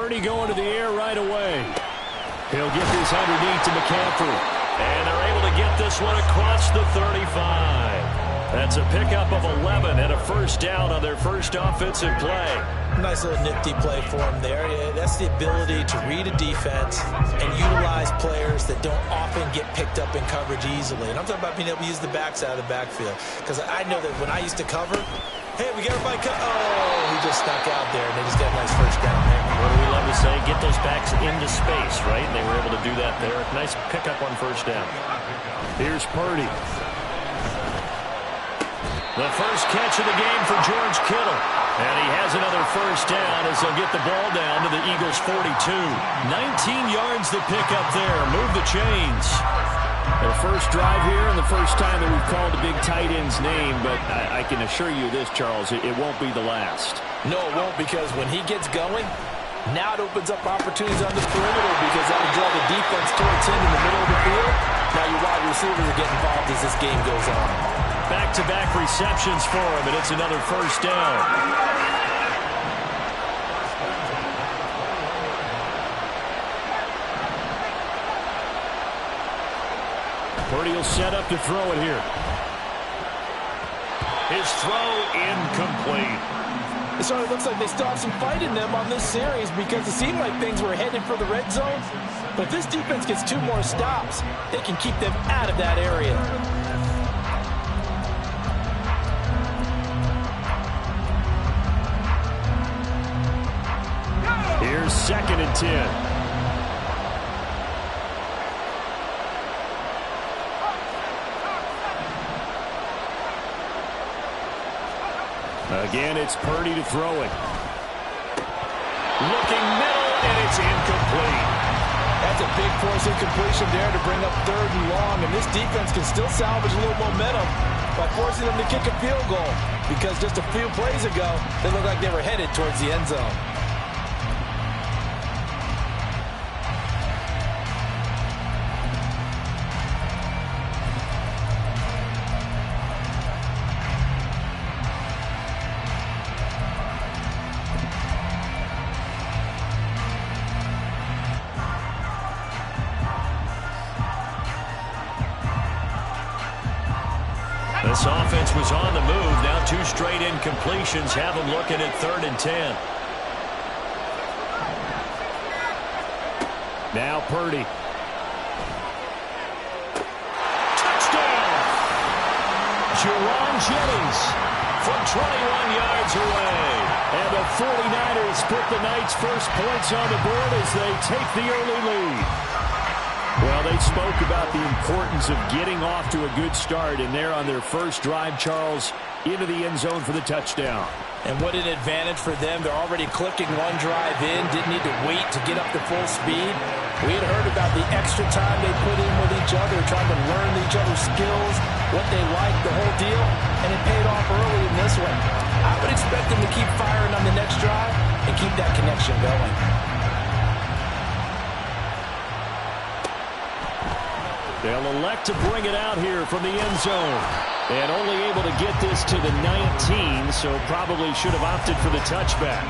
Purdy going to the air right away. He'll get this underneath to McCaffrey. And they're able to get this one across the 35. That's a pickup of 11 and a first down on their first offensive play. Nice little nifty play for him there. That's the ability to read a defense and utilize players that don't often get picked up in coverage easily. And I'm talking about being able to use the backside of the backfield. Because I know that when I used to cover, hey, we got everybody oh, he just snuck out there, and they just got a nice first down there. What do we love to say? Get those backs into space, right? And they were able to do that there. Nice pickup on first down. Here's Purdy. The first catch of the game for George Kittle. And he has another first down as they'll get the ball down to the Eagles' 42. 19 yards to pick up there. Move the chains. Their first drive here and the first time that we've called a big tight end's name. But I can assure you this, Charles, it won't be the last. No, it won't, because when he gets going, now it opens up opportunities on the perimeter, because that will draw the defense towards him in the middle of the field. Now your wide receivers will get involved as this game goes on. Back-to-back receptions for him, and it's another first down. Purdy will set up to throw it here. His throw incomplete. It sort of looks like they still have some fight in them on this series, because it seemed like things were headed for the red zone. But if this defense gets 2 more stops, they can keep them out of that area. Here's 2nd and 10. Again, it's Purdy to throw it. Looking middle, and it's incomplete. That's a big force incompletion there to bring up 3rd and long, and this defense can still salvage a little momentum by forcing them to kick a field goal, because just a few plays ago, they looked like they were headed towards the end zone. This offense was on the move. Now 2 straight incompletions have them looking at 3rd and 10. Now Purdy. Touchdown! Jerron Jennings from 21 yards away. And the 49ers put the Knights' first points on the board as they take the early lead. Well, they spoke about the importance of getting off to a good start, and they're on their first drive, Charles, into the end zone for the touchdown. And what an advantage for them. They're already clicking 1 drive in, didn't need to wait to get up to full speed. We had heard about the extra time they put in with each other, trying to learn each other's skills, what they like, the whole deal, and it paid off early in this one. I would expect them to keep firing on the next drive and keep that connection going. They'll elect to bring it out here from the end zone. And only able to get this to the 19, so probably should have opted for the touchback.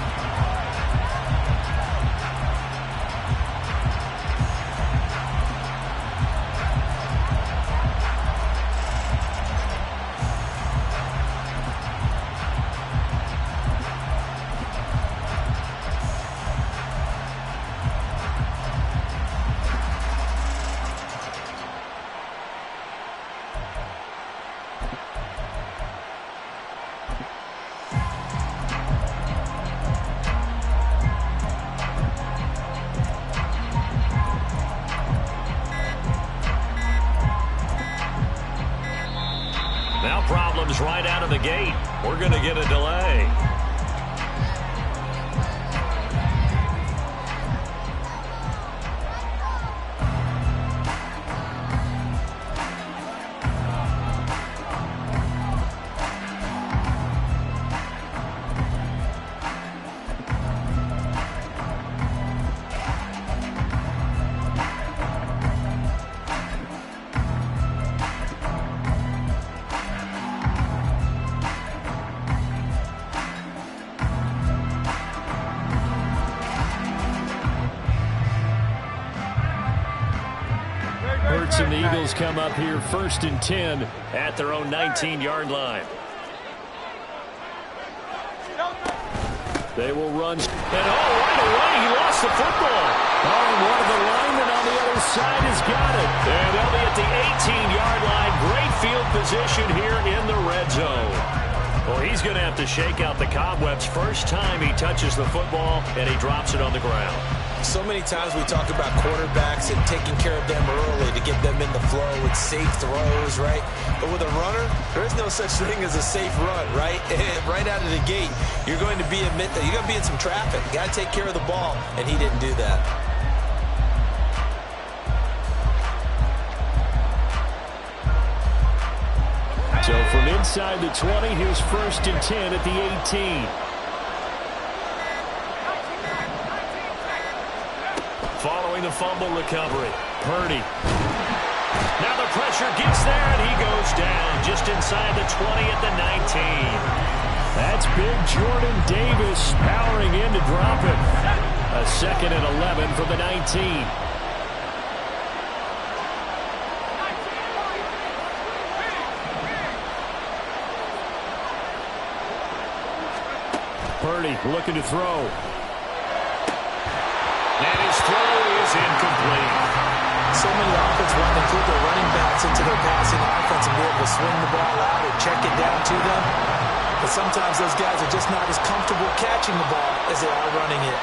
Now problems right out of the gate. We're going to get a delay. Eagles come up here 1st and 10 at their own 19-yard line. They will run. And right away, he lost the football. Oh, and one of the linemen on the other side has got it. And they'll be at the 18-yard line. Great field position here in the red zone. Well, he's going to have to shake out the cobwebs first time he touches the football, and he drops it on the ground. So many times we talk about quarterbacks and taking care of them early to get them in the flow with safe throws, right? But with a runner, there is no such thing as a safe run, right? Right out of the gate, you're going to be in some traffic. You got to take care of the ball, and he didn't do that. So from inside the 20, here's 1st and 10 at the 18. Following the fumble recovery, Purdy. Now the pressure gets there, and he goes down just inside the 20 at the 19. That's big Jordan Davis powering in to drop it. A 2nd and 11 from the 19. Purdy looking to throw. And his throw is incomplete. So many offenses want to include their running backs into their passing offense and be able to swing the ball out or check it down to them. But sometimes those guys are just not as comfortable catching the ball as they are running it.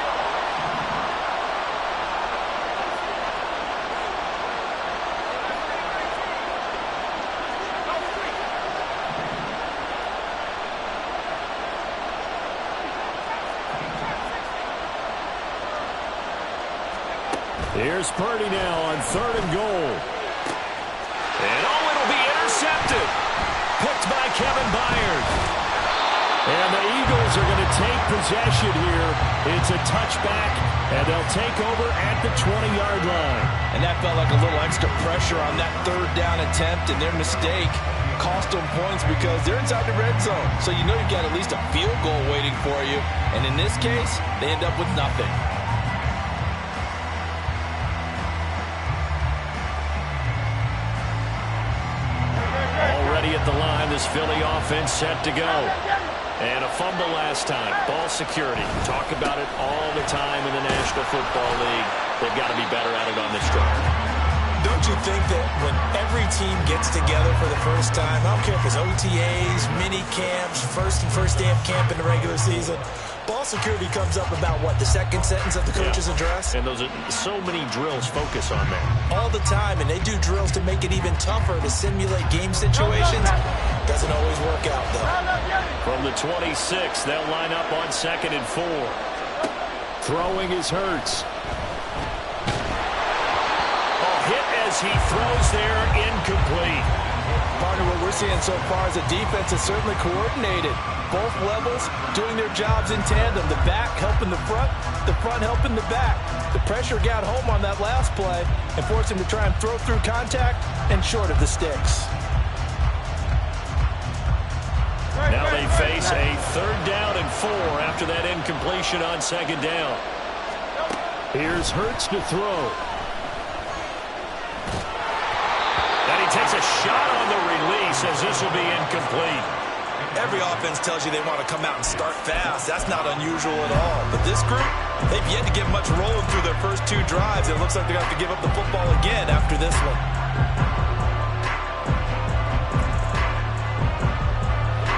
Here's Purdy now on 3rd and goal. And it'll be intercepted. Picked by Kevin Byard. And the Eagles are going to take possession here. It's a touchback, and they'll take over at the 20-yard line. And that felt like a little extra pressure on that 3rd down attempt, and their mistake cost them points because they're inside the red zone. So you know you've got at least a field goal waiting for you. And in this case, they end up with nothing. At the line, this Philly offense set to go. And a fumble last time. Ball security. Talk about it all the time in the National Football League. They've got to be better at it on this drive. Don't you think that when every team gets together for the first time, I don't care if it's OTAs, mini camps, first day of camp in the regular season, ball security comes up about, what, the 2nd sentence of the coach's address? And those are so many drills focus on that. All the time, and they do drills to make it even tougher to simulate game situations. Doesn't always work out, though. From the 26, they'll line up on 2nd and 4. Throwing is Hurts. Hit as he throws there, incomplete. Partner, what we're seeing so far is the defense is certainly coordinated. Both levels doing their jobs in tandem. The back helping the front helping the back. The pressure got home on that last play and forced him to try and throw through contact and short of the sticks. Now they face a 3rd down and 4 after that incompletion on 2nd down. Here's Hurts to throw. Takes a shot on the release as this will be incomplete. Every offense tells you they want to come out and start fast. That's not unusual at all. But this group, they've yet to get much rolling through their first 2 drives. It looks like they're going to have to give up the football again after this one.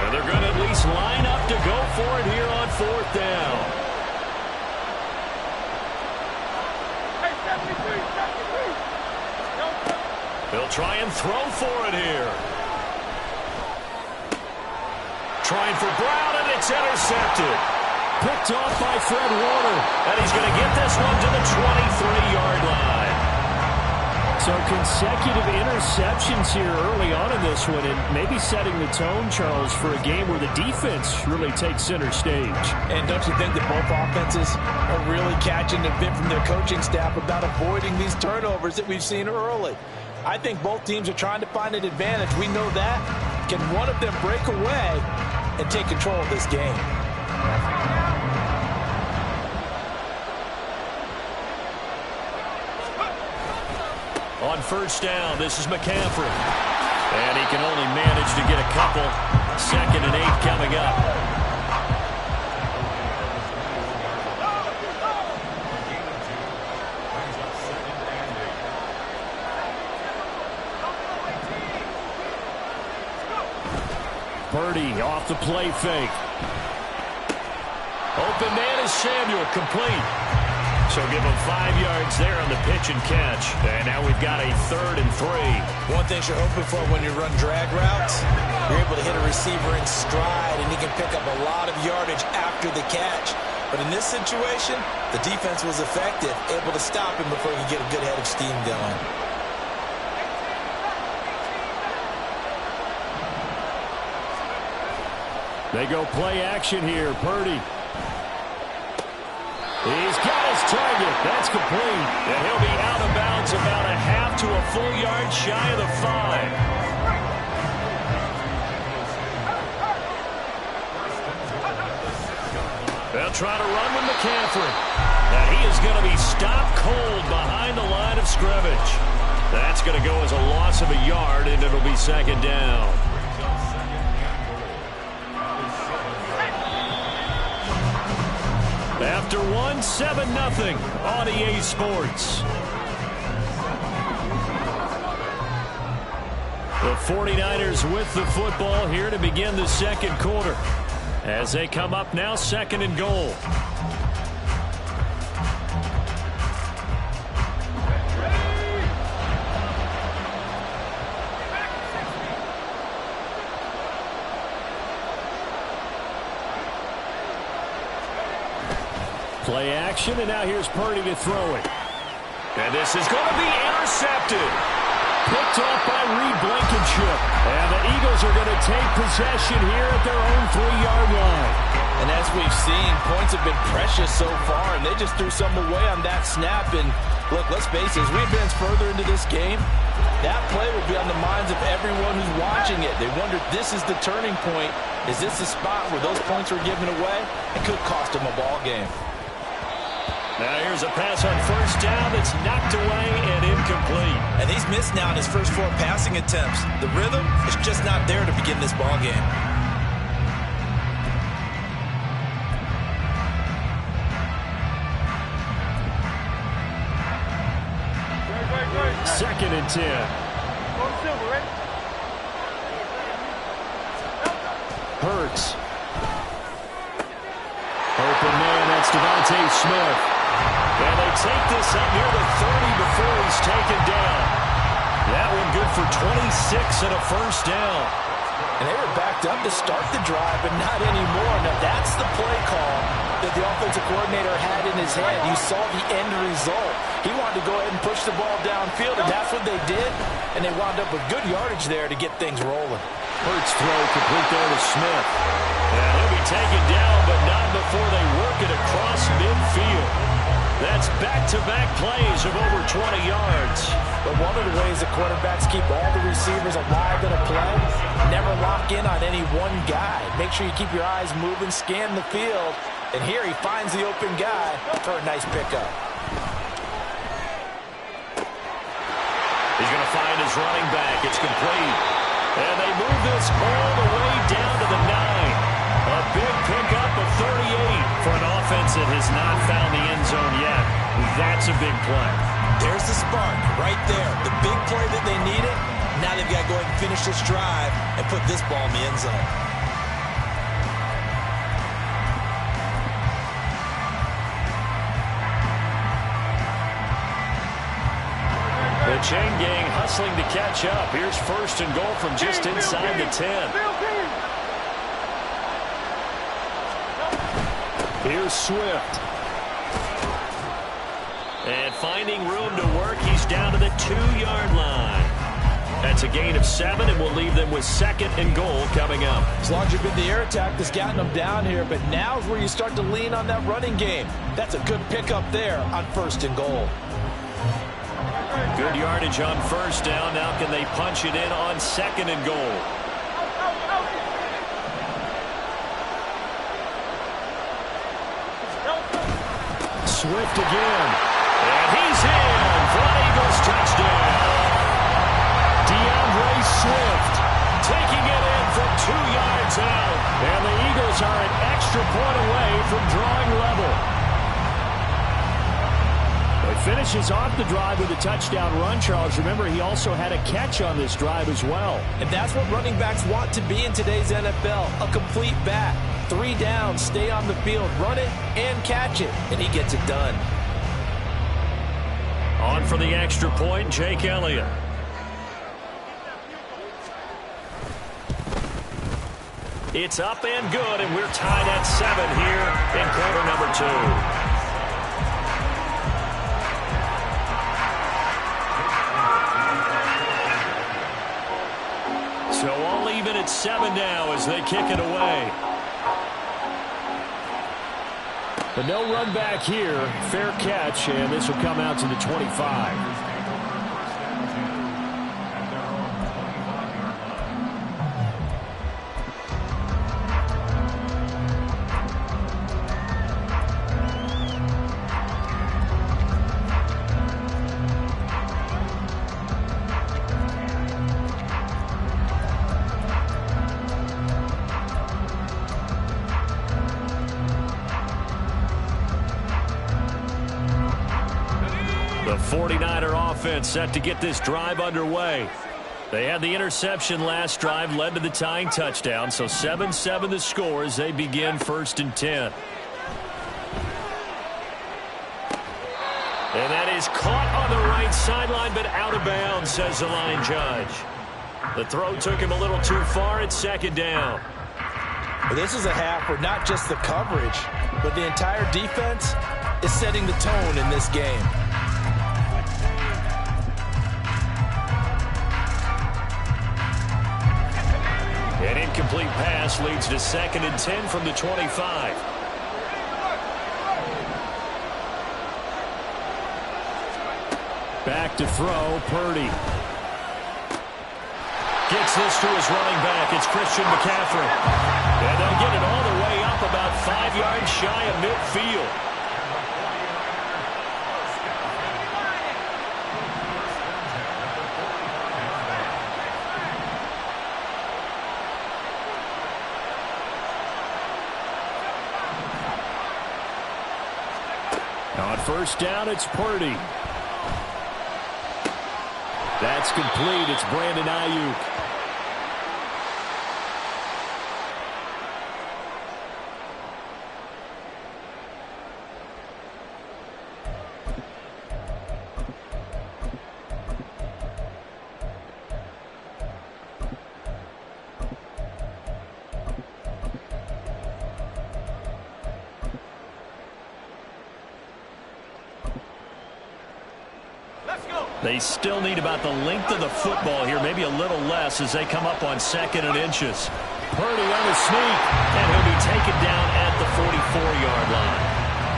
And they're going to at least line up to go for it here on 4th down. They'll try and throw for it here. Trying for Brown, and it's intercepted. Picked off by Fred Warner. And he's going to get this one to the 23-yard line. So consecutive interceptions here early on in this one, and maybe setting the tone, Charles, for a game where the defense really takes center stage. And don't you think that both offenses are really catching a bit from their coaching staff about avoiding these turnovers that we've seen early? I think both teams are trying to find an advantage. We know that. Can one of them break away and take control of this game? On first down. This is McCaffrey. And he can only manage to get a couple. 2nd and 8 coming up. Purdy off the play fake. Open man is Samuel, complete. So give him 5 yards there on the pitch and catch. And now we've got a 3rd and 3. One thing you're hoping for when you run drag routes, you're able to hit a receiver in stride, and he can pick up a lot of yardage after the catch. But in this situation, the defense was effective, able to stop him before he could get a good head of steam going. They go play action here. Purdy. He's got his target. That's complete. And he'll be out of bounds about a half to a full yard shy of the 5. They'll try to run with McCaffrey. And he is going to be stopped cold behind the line of scrimmage. That's going to go as a loss of a yard, and it'll be 2nd down. After 1, 7-0 on EA Sports. The 49ers with the football here to begin the 2nd quarter. As they come up now, 2nd and goal. Play action, and now here's Purdy to throw it. And this is going to be intercepted. Picked off by Reed Blankenship. And the Eagles are going to take possession here at their own 3-yard line. And as we've seen, points have been precious so far, and they just threw some away on that snap. And look, let's face it, as we advance further into this game, that play will be on the minds of everyone who's watching it. They wonder, this is the turning point. Is this the spot where those points were given away? It could cost them a ball game. Now here's a pass on first down that's knocked away and incomplete. And he's missed now in his first 4 passing attempts. The rhythm is just not there to begin this ball game. Second and 10. Hurts. Open man, that's Devontae Smith. And they take this up near the 30 before he's taken down. That one good for 26 and a first down. And they were backed up to start the drive, but not anymore. Now that's the play call that the offensive coordinator had in his head. You saw the end result. He wanted to go ahead and push the ball downfield, and that's what they did. And they wound up with good yardage there to get things rolling. Hurts throw complete there to Smith. And he'll be taken down, but not before they work it across midfield. That's back-to-back plays of over 20 yards. But one of the ways the quarterbacks keep all the receivers alive in a play, never lock in on any one guy. Make sure you keep your eyes moving, scan the field. And here he finds the open guy for a nice pickup. He's going to find his running back. It's complete. And they move this all the way down to the 9. A big pickup of 38 for an offense that has not found the end zone yet. That's a big play. There's the spark right there. The big play that they needed. Now they've got to go ahead and finish this drive and put this ball in the end zone. The chain gang hustling to catch up. Here's first and goal from just inside the 10. Here's Swift. And finding room to work, he's down to the 2-yard line. That's a gain of 7, and we'll leave them with 2nd and goal coming up. As long as you've been the air attack that's gotten them down here, but now's where you start to lean on that running game. That's a good pickup there on first and goal. Good yardage on first down. Now can they punch it in on 2nd and goal? Swift again. And he's in for an Eagles touchdown. extra point away from drawing level. He finishes off the drive with a touchdown run, Charles. Remember, he also had a catch on this drive as well. And that's what running backs want to be in today's NFL, a complete back. 3 down, stay on the field, run it, and catch it, and he gets it done. On for the extra point, Jake Elliott. It's up and good, and we're tied at 7 here in quarter number 2. So all even at 7 now as they kick it away. But no run back here. Fair catch, and this will come out to the 25. The 49er offense set to get this drive underway. They had the interception last drive, led to the tying touchdown, so 7-7 the score as they begin 1st and 10. And that is caught on the right sideline, but out of bounds, says the line judge. The throw took him a little too far at 2nd down. Well, this is a half where not just the coverage, but the entire defense is setting the tone in this game. An incomplete pass leads to 2nd and 10 from the 25. Back to throw, Purdy. Gets this to his running back. It's Christian McCaffrey. And they'll get it all the way up about 5 yards shy of midfield. On 1st down, it's Purdy. That's complete. It's Brandon Ayuk. They still need about the length of the football here, maybe a little less as they come up on 2nd and inches. Purdy on the sneak, and he'll be taken down at the 44-yard line.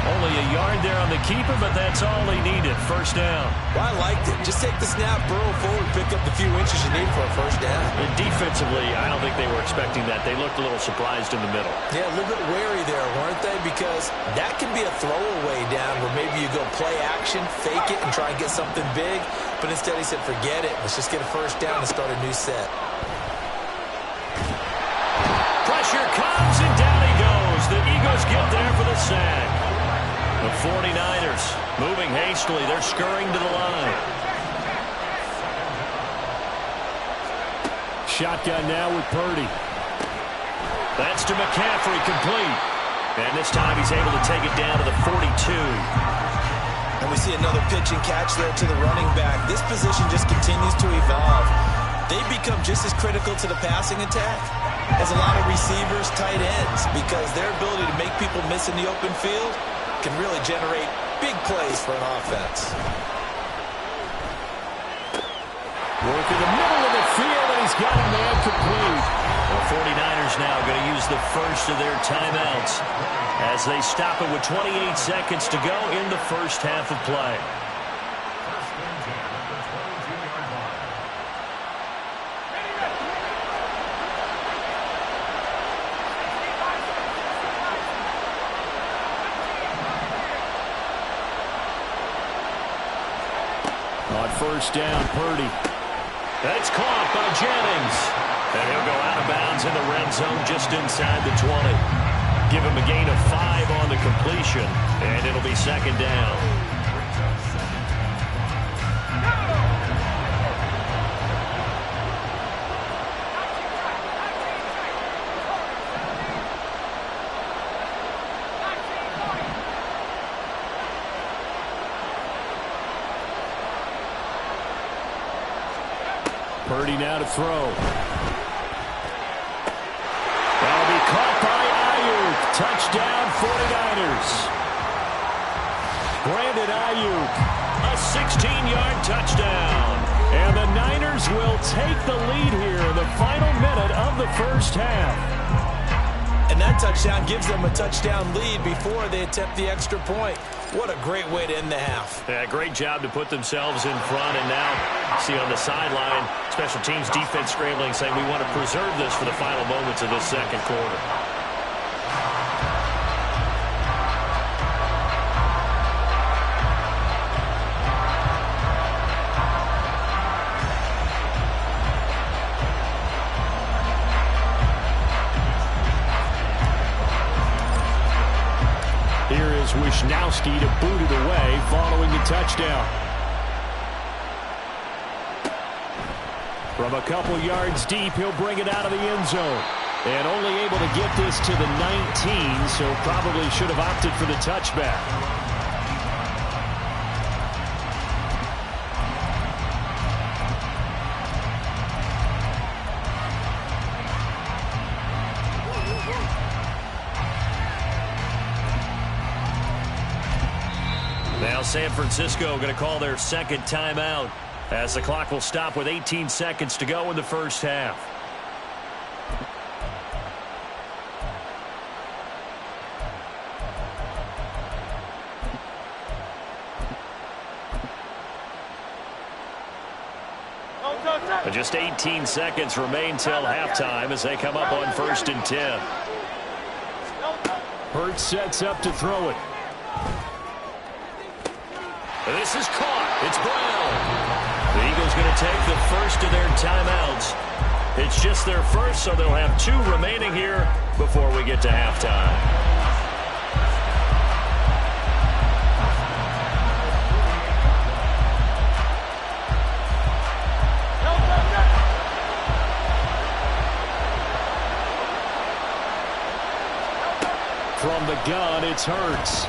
Only a yard there on the keeper, but that's all he needed. 1st down. Well, I liked it. Just take the snap, burrow forward, pick up the few inches you need for a 1st down. And defensively, I don't think they were expecting that. They looked a little surprised in the middle. Yeah, a little bit wary there, weren't they? Because that can be a throwaway down where maybe you go play action, fake it, and try and get something big. But instead he said, forget it. Let's just get a 1st down and start a new set. Pressure comes, and down he goes. The Eagles get there for the sack. The 49ers moving hastily. They're scurrying to the line. Shotgun now with Purdy. That's to McCaffrey, complete. And this time he's able to take it down to the 42. And we see another pitch and catch there to the running back. This position just continues to evolve. They become just as critical to the passing attack as a lot of receivers, tight ends, because their ability to make people miss in the open field can really generate big plays for an offense. Work in the middle of the field, and he's got a man complete. The 49ers now going to use the first of their timeouts as they stop it with 28 seconds to go in the 1st half of play. On 1st down, Purdy. That's caught by Jennings. And he'll go out of bounds in the red zone just inside the 20. Give him a gain of 5 on the completion, and it'll be second down. Purdy now to throw. That'll be caught by Ayuk. Touchdown 49ers. Brandon Ayuk, a 16-yard touchdown. And the Niners will take the lead here in the final minute of the first half. And that touchdown gives them a touchdown lead before they attempt the extra point. What a great way to end the half. Yeah, great job to put themselves in front. And now, see on the sideline, special teams defense scrambling, saying we want to preserve this for the final moments of this second quarter. Here is Wisnowski to boot it away following the touchdown. From a couple yards deep, he'll bring it out of the end zone. And only able to get this to the 19, so probably should have opted for the touchback. Now San Francisco going to call their second timeout as the clock will stop with 18 seconds to go in the first half. And just 18 seconds remain till halftime as they come up on 1st and 10. Hurts sets up to throw it. This is caught. It's Brown. The Eagles going to take the first of their timeouts. It's just their first, so they'll have 2 remaining here before we get to halftime. From the gun, it's Hurts.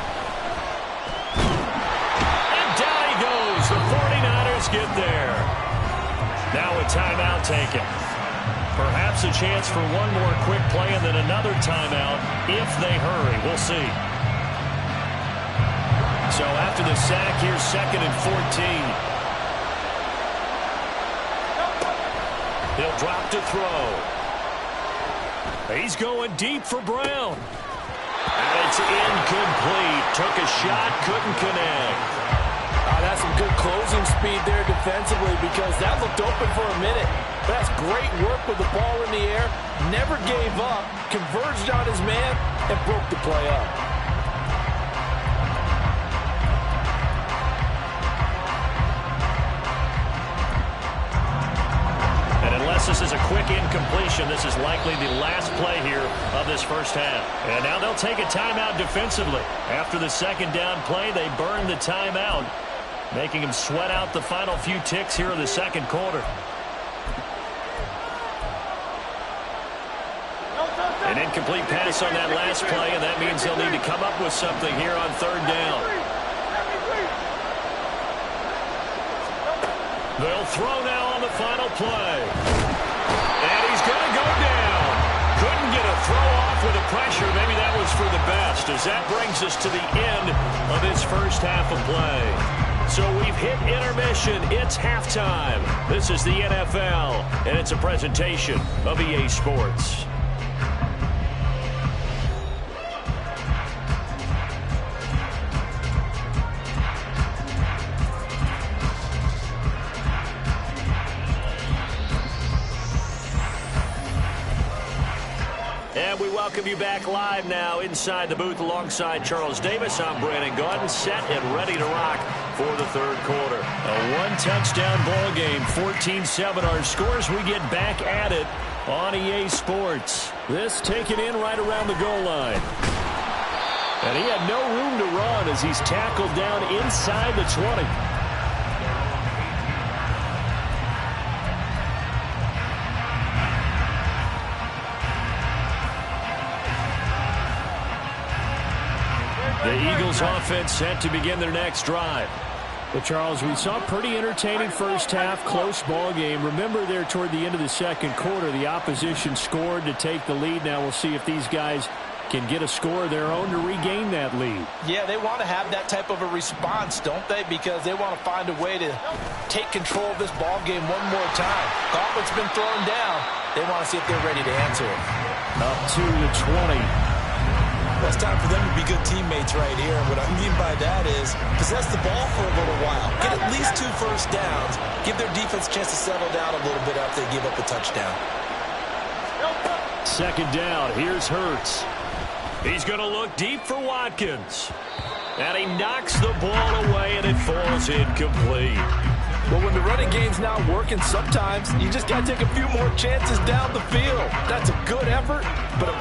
The 49ers get there. Now a timeout taken. Perhaps a chance for one more quick play and then another timeout if they hurry. We'll see. So after the sack, here's 2nd and 14. He'll drop to throw. He's going deep for Brown. And it's incomplete. Took a shot, couldn't connect. That's some good closing speed there defensively because that looked open for a minute. That's great work with the ball in the air. Never gave up, converged on his man, and broke the play up. And unless this is a quick incompletion, this is likely the last play here of this first half. And now they'll take a timeout defensively. After the second down play, they burn the timeout, making him sweat out the final few ticks here in the second quarter. An incomplete pass on that last play, and that means they'll need to come up with something here on 3rd down. They'll throw now on the final play. And he's going to go down. Couldn't get a throw off with the pressure. Maybe that was for the best, as that brings us to the end of this first half of play. So we've hit intermission. It's halftime. This is the NFL, and it's a presentation of EA Sports. And we welcome you back live now inside the booth alongside Charles Davis. I'm Brandon Gaudin, set and ready to rock for the third quarter. A one-touchdown ball game, 14-7 our scores. We get back at it on EA Sports. This taken in right around the goal line. And he had no room to run as he's tackled down inside the 20. The Eagles offense set to begin their next drive. Well, Charles, we saw a pretty entertaining first half, close ball game. Remember there toward the end of the second quarter, the opposition scored to take the lead. Now we'll see if these guys can get a score of their own to regain that lead. Yeah, they want to have that type of a response, don't they? Because they want to find a way to take control of this ball game one more time. Gauntlet's been thrown down. They want to see if they're ready to answer it. Up to the 20. Well, it's time for them to be good teammates right here. And what I mean by that is possess the ball for a little while. Get at least 2 first downs. Give their defense a chance to settle down a little bit after they give up a touchdown. Second down. Here's Hurts. He's going to look deep for Watkins. And he knocks the ball away, and it falls incomplete. Well, when the running game's not working, sometimes you just got to take a few more chances down the field. That's a good effort, but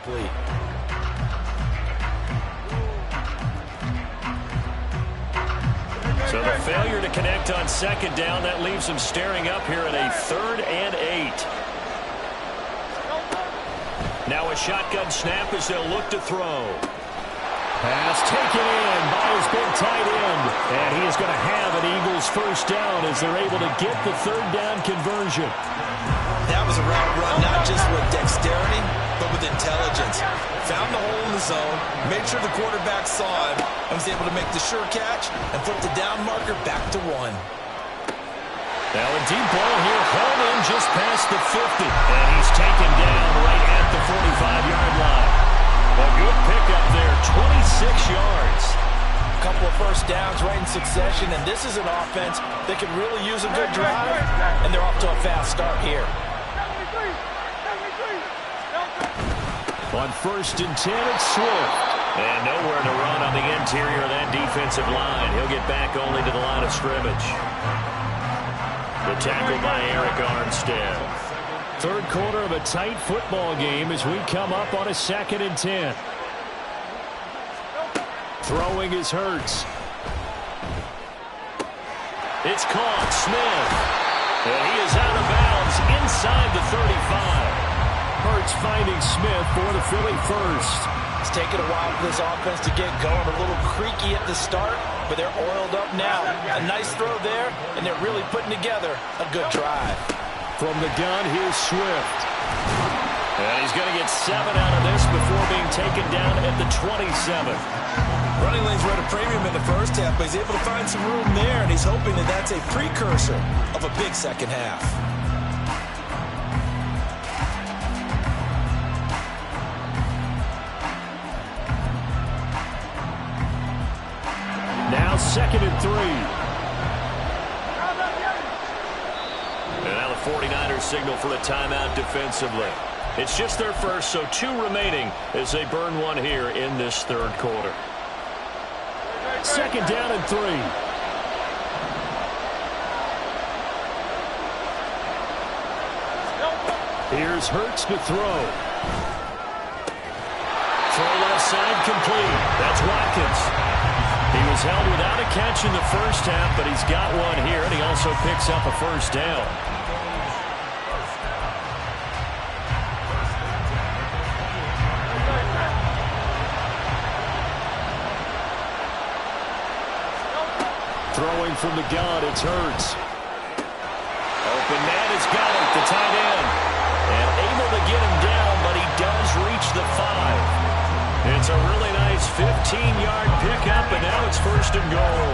complete. So the failure to connect on second down, that leaves him staring up here at a 3rd and 8. Now a shotgun snap as they'll look to throw. Pass taken in by his big tight end. And he is going to have an Eagles first down as they're able to get the 3rd down conversion. That was a route run, not just with dexterity, but with intelligence. Found the hole in the zone, made sure the quarterback saw him, and was able to make the sure catch and flip the down marker back to 1. Now a deep ball here, home in just past the 50. And he's taken down right at the 45-yard line. A good pickup there, 26 yards. A couple of first downs right in succession, and this is an offense that could really use a good drive, and they're off to a fast start here. On 1st and 10, it's Swift. And nowhere to run on the interior of that defensive line. He'll get back only to the line of scrimmage. The tackle by Eric Armstead. Third quarter of a tight football game as we come up on a 2nd and 10. Throwing is Hurts. It's caught. Smith. And he is out of bounds inside the 35. Hurts finding Smith for the Philly first. It's taken a while for this offense to get going. A little creaky at the start, but they're oiled up now. A nice throw there, and they're really putting together a good drive. From the gun, here's Swift. And he's going to get 7 out of this before being taken down at the 27. Running lanes were at a premium in the first half, but he's able to find some room there, and he's hoping that that's a precursor of a big second half. Now 2nd and 3. And now the 49ers signal for a timeout defensively. It's just their first, so 2 remaining as they burn 1 here in this third quarter. 2nd down and 3. Here's Hurts to throw. Throw left side complete. That's Watkins. He was held without a catch in the first half, but he's got 1 here, and he also picks up a first down. Throwing from the gun, it's Hurts. Open man has got it, the tight end. And able to get him down, but he does reach the 5. It's a really nice 15-yard pickup, and now it's 1st and goal.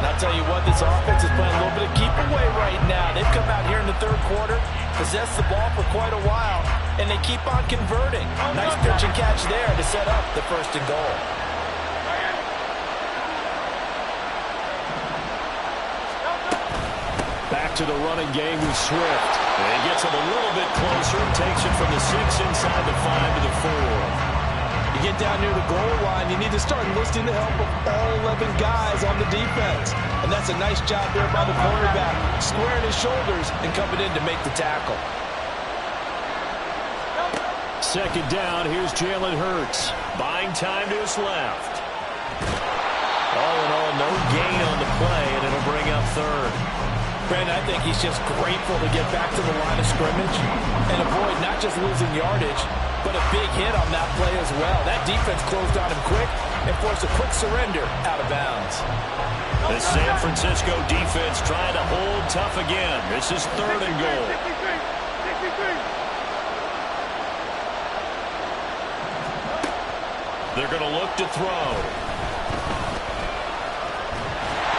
And I'll tell you what, this offense is playing a little bit of keep away right now. They've come out here in the third quarter, possessed the ball for quite a while, and they keep on converting. Nice pitch and catch there to set up the 1st and goal. Back to the running game with Swift. And he gets him a little bit closer, takes it from the 6 inside the 5 to the 4. You get down near the goal line, you need to start enlisting the help of all 11 guys on the defense. And that's a nice job there by the quarterback, squaring his shoulders and coming in to make the tackle. 2nd down, here's Jalen Hurts. Buying time to his left. All in all, no gain on the play, and it'll bring up 3rd. Brandon, I think he's just grateful to get back to the line of scrimmage and avoid not just losing yardage, but a big hit on that play as well. That defense closed on him quick and forced a quick surrender out of bounds. The San Francisco defense trying to hold tough again. This is 3rd and goal. They're going to look to throw.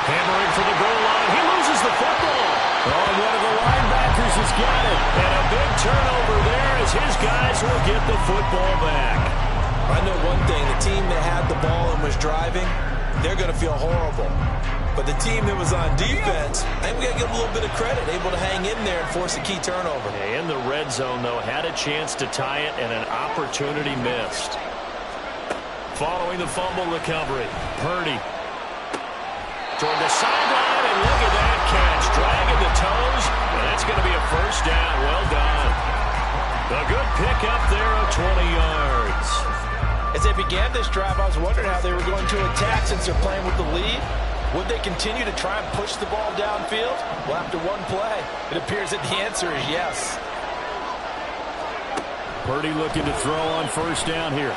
Hammering for the goal line. He loses the football. Oh, one of the linebackers has got it. And a big turnover there as his guys will get the football back. I know one thing. The team that had the ball and was driving, they're going to feel horrible. But the team that was on defense, I think we got to give them a little bit of credit, able to hang in there and force a key turnover. In the red zone, though, had a chance to tie it and an opportunity missed. Following the fumble recovery, Purdy toward the sideline, and look at that catch. Dragging the toes, and that's going to be a 1st down. Well done. A good pickup there of 20 yards. As they began this drive, I was wondering how they were going to attack since they're playing with the lead. Would they continue to try and push the ball downfield? Well, after one play, it appears that the answer is yes. Purdy looking to throw on 1st down here.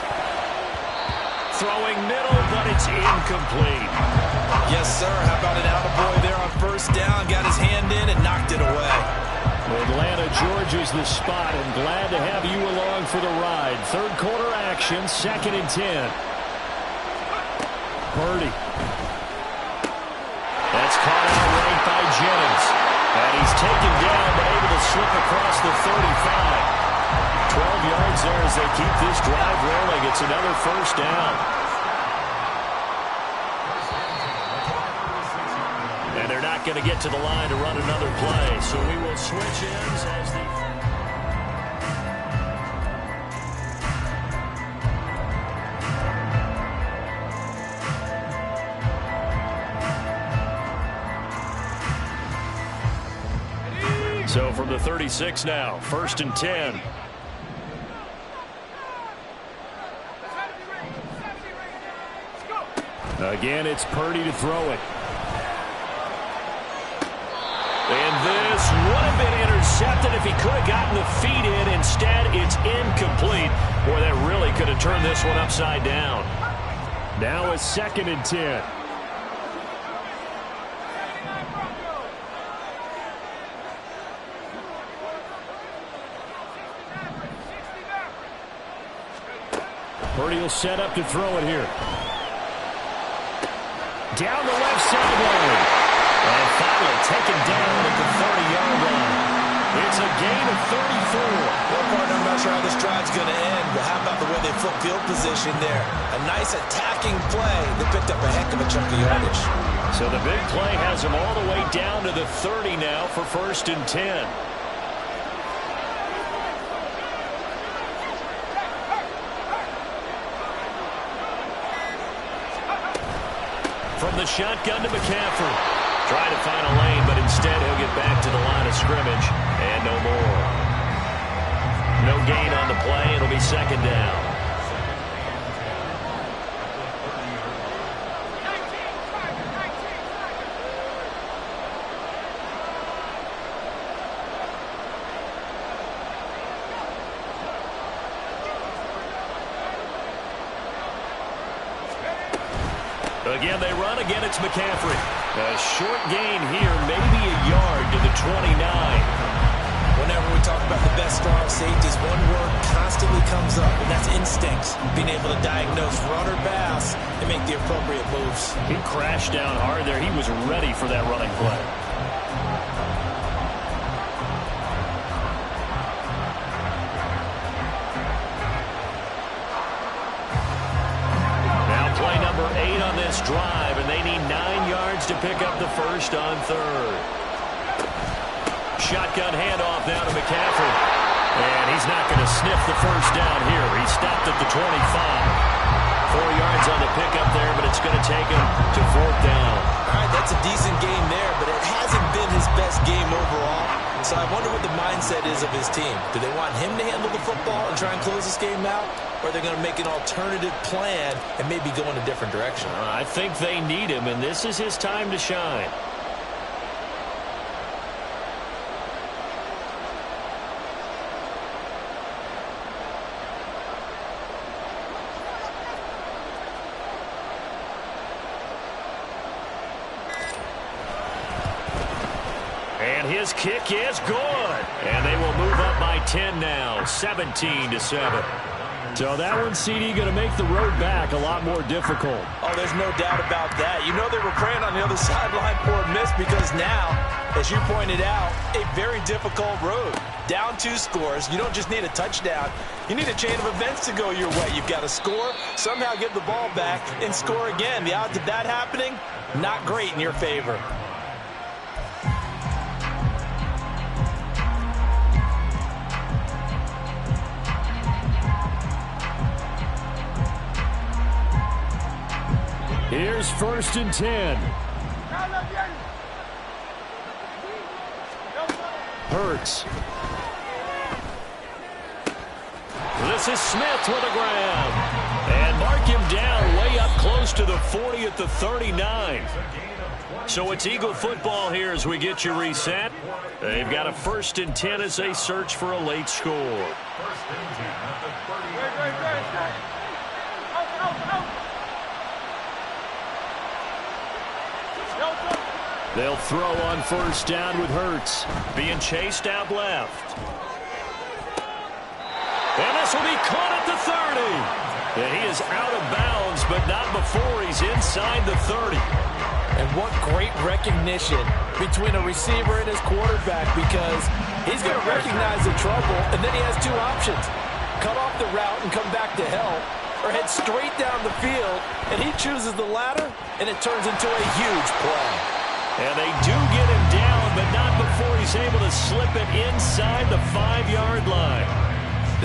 Throwing middle, but it's incomplete. Yes, sir. How about an attaboy there on 1st down? Got his hand in and knocked it away. Atlanta, Georgia's the spot, and glad to have you along for the ride. 3rd quarter action, 2nd and 10. Purdy. That's caught out right by Jennings. And he's taken down, but able to slip across the 35. 12 yards there as they keep this drive rolling. It's another 1st down. And they're not going to get to the line to run another play, so we will switch ends as the... So from the 36 now, 1st and 10. Again, it's Purdy to throw it. And this would have been intercepted if he could have gotten the feet in. Instead, it's incomplete. Boy, that really could have turned this one upside down. Now it's 2nd and 10. Purdy will set up to throw it here. Down the left sideline. And finally taken down at the 30-yard line. It's a gain of 34. Well, partner, I'm not sure how this drive's going to end, but how about the way they flip field position there? A nice attacking play that picked up a heck of a chunk of yardage. So the big play has them all the way down to the 30 now for 1st and 10. From the shotgun to McCaffrey. Trying to find a lane, but instead he'll get back to the line of scrimmage. And no more. No gain on the play. It'll be 2nd down. Again, they run. Again, it's McCaffrey. A short gain here, maybe a yard to the 29. Whenever we talk about the best strong safeties, one word constantly comes up, and that's instincts. Being able to diagnose run or pass and make the appropriate moves. He crashed down hard there. He was ready for that running play. yards to pick up the first on third. Shotgun handoff now to McCaffrey. And he's not going to sniff the first down here. He stopped at the 25. 4 yards on the pickup there, but it's going to take him to fourth down. All right, that's a decent game there, but it hasn't been his best game overall. So I wonder what the mindset is of his team. Do they want him to handle the football and try and close this game out? Or are they going to make an alternative plan and maybe go in a different direction? I think they need him, and this is his time to shine. And his kick is good. And they will move up by 10 now, 17-7. So that one, CD, going to make the road back a lot more difficult. Oh, there's no doubt about that. You know they were praying on the other sideline for a miss because now, as you pointed out, a very difficult road. Down 2 scores. You don't just need a touchdown. You need a chain of events to go your way. You've got to score, somehow get the ball back, and score again. The odds of that happening, not great in your favor. Here's 1st and 10. Hurts. This is Smith with the ground. And mark him down way up close to the 40 at the 39. So it's Eagle football here as we get you reset. They've got a 1st and 10 as they search for a late score. They'll throw on 1st down with Hurts. Being chased out left. And this will be caught at the 30. And he is out of bounds, but not before he's inside the 30. And what great recognition between a receiver and his quarterback, because he's going to recognize the trouble, and then he has 2 options. Cut off the route and come back to help, or head straight down the field, and he chooses the latter, and it turns into a huge play. And they do get him down, but not before he's able to slip it inside the 5-yard line.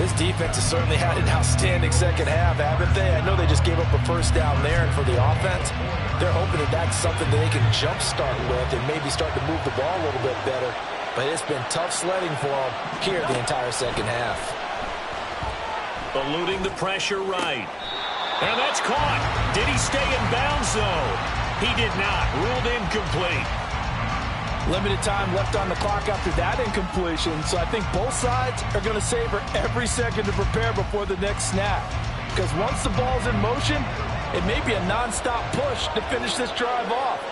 This defense has certainly had an outstanding second half, haven't they? I know they just gave up a 1st down there, and for the offense, they're hoping that that's something that they can jumpstart with and maybe start to move the ball a little bit better. But it's been tough sledding for them here the entire second half. Eluding the pressure right. And that's caught. Did he stay in bounds, though? He did not. Ruled incomplete. Limited time left on the clock after that incompletion, so I think both sides are going to savor every second to prepare before the next snap. Because once the ball's in motion, it may be a non-stop push to finish this drive off.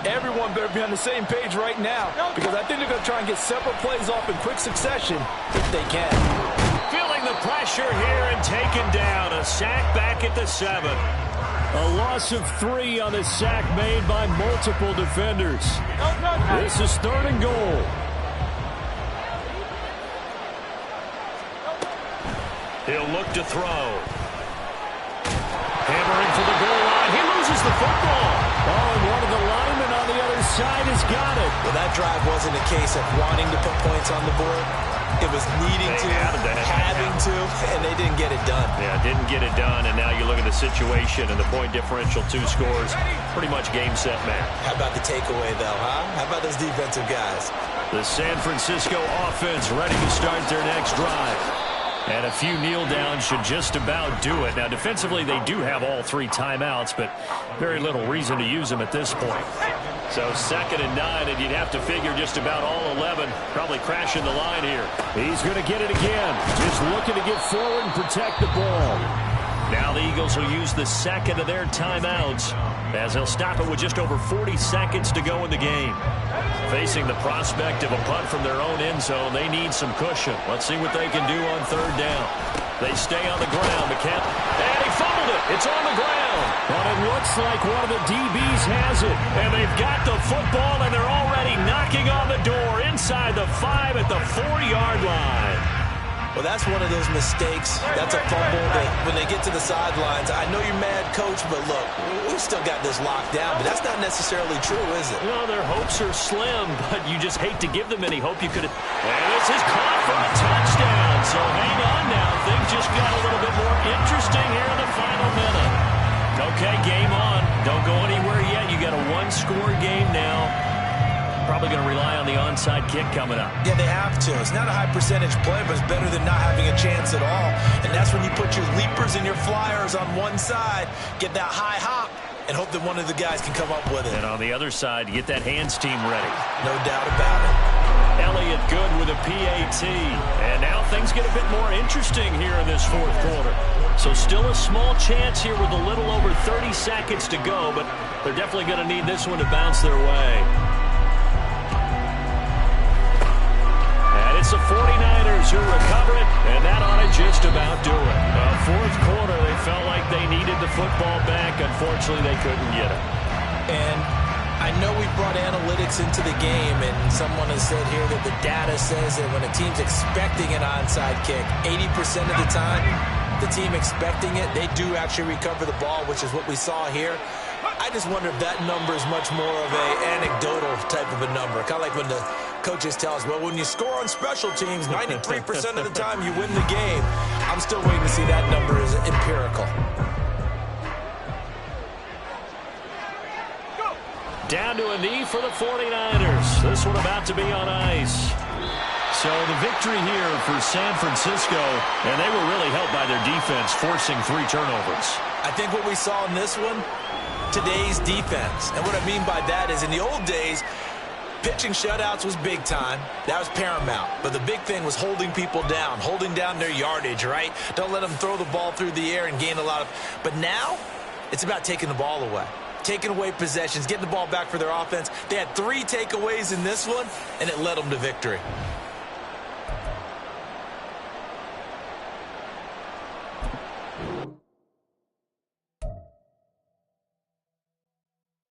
Everyone better be on the same page right now, because I think they're going to try and get several plays off in quick succession if they can. Feeling the pressure here and taken down. A sack back at the 7. A loss of 3 on the sack made by multiple defenders. This is 3rd and goal. He'll look to throw. Hammering for the goal line. He loses the football. Oh, and one of the linemen on the other side has got it. Well, that drive wasn't a case of wanting to put points on the board. It was needing to, having to, and they didn't get it done. Yeah, didn't get it done, and now you look at the situation and the point differential, 2 scores, pretty much game, set, match. How about the takeaway, though, huh? How about those defensive guys? The San Francisco offense ready to start their next drive. And a few kneel downs should just about do it. Now, defensively, they do have all 3 timeouts, but very little reason to use them at this point. So 2nd and 9, and you'd have to figure just about all 11 probably crashing the line here. He's going to get it again. Just looking to get forward and protect the ball. Now the Eagles will use the 2nd of their timeouts as they'll stop it with just over 40 seconds to go in the game. Facing the prospect of a punt from their own end zone, they need some cushion. Let's see what they can do on 3rd down. They stay on the ground. And he fumbled it. It's on the ground. But it looks like one of the DBs has it. And they've got the football, and they're already knocking on the door inside the 5 at the 4-yard line. Well, that's one of those mistakes. That's a fumble that when they get to the sidelines, I know you're mad, Coach, but look, we've still got this locked down, but that's not necessarily true, is it? Well, their hopes are slim, but you just hate to give them any hope. You could have... And this is caught for a touchdown. So hang on now. Things just got a little bit more interesting here in the final minute. Okay, game on. Don't go anywhere yet. You got a one-score game now. Probably going to rely on the onside kick coming up. Yeah, they have to. It's not a high percentage play, but it's better than not having a chance at all. And that's when you put your leapers and your flyers on one side, get that high hop, and hope that one of the guys can come up with it. And on the other side, get that hands team ready. No doubt about it. Elliott good with a PAT. And now things get a bit more interesting here in this fourth quarter. So still a small chance here with a little over 30 seconds to go, but they're definitely going to need this one to bounce their way. It's the 49ers who recover it, and that ought to just about do it. Fourth quarter, they felt like they needed the football back. Unfortunately, they couldn't get it. And I know we brought analytics into the game, and someone has said here that the data says that when a team's expecting an onside kick, 80% of the time, the team expecting it, they do actually recover the ball, which is what we saw here. I just wonder if that number is much more of an anecdotal type of a number. Kind of like when the coaches tell us, well, when you score on special teams, 93% of the time you win the game. I'm still waiting to see that number is empirical. Down to a knee for the 49ers. This one about to be on ice. So the victory here for San Francisco, and they were really helped by their defense, forcing 3 turnovers. I think what we saw in this one, today's defense. And what I mean by that is in the old days, pitching shutouts was big time. That was paramount. But the big thing was holding people down, holding down their yardage, right? Don't let them throw the ball through the air and gain a lot of... But now, it's about taking the ball away. Taking away possessions, getting the ball back for their offense. They had 3 takeaways in this one, and it led them to victory.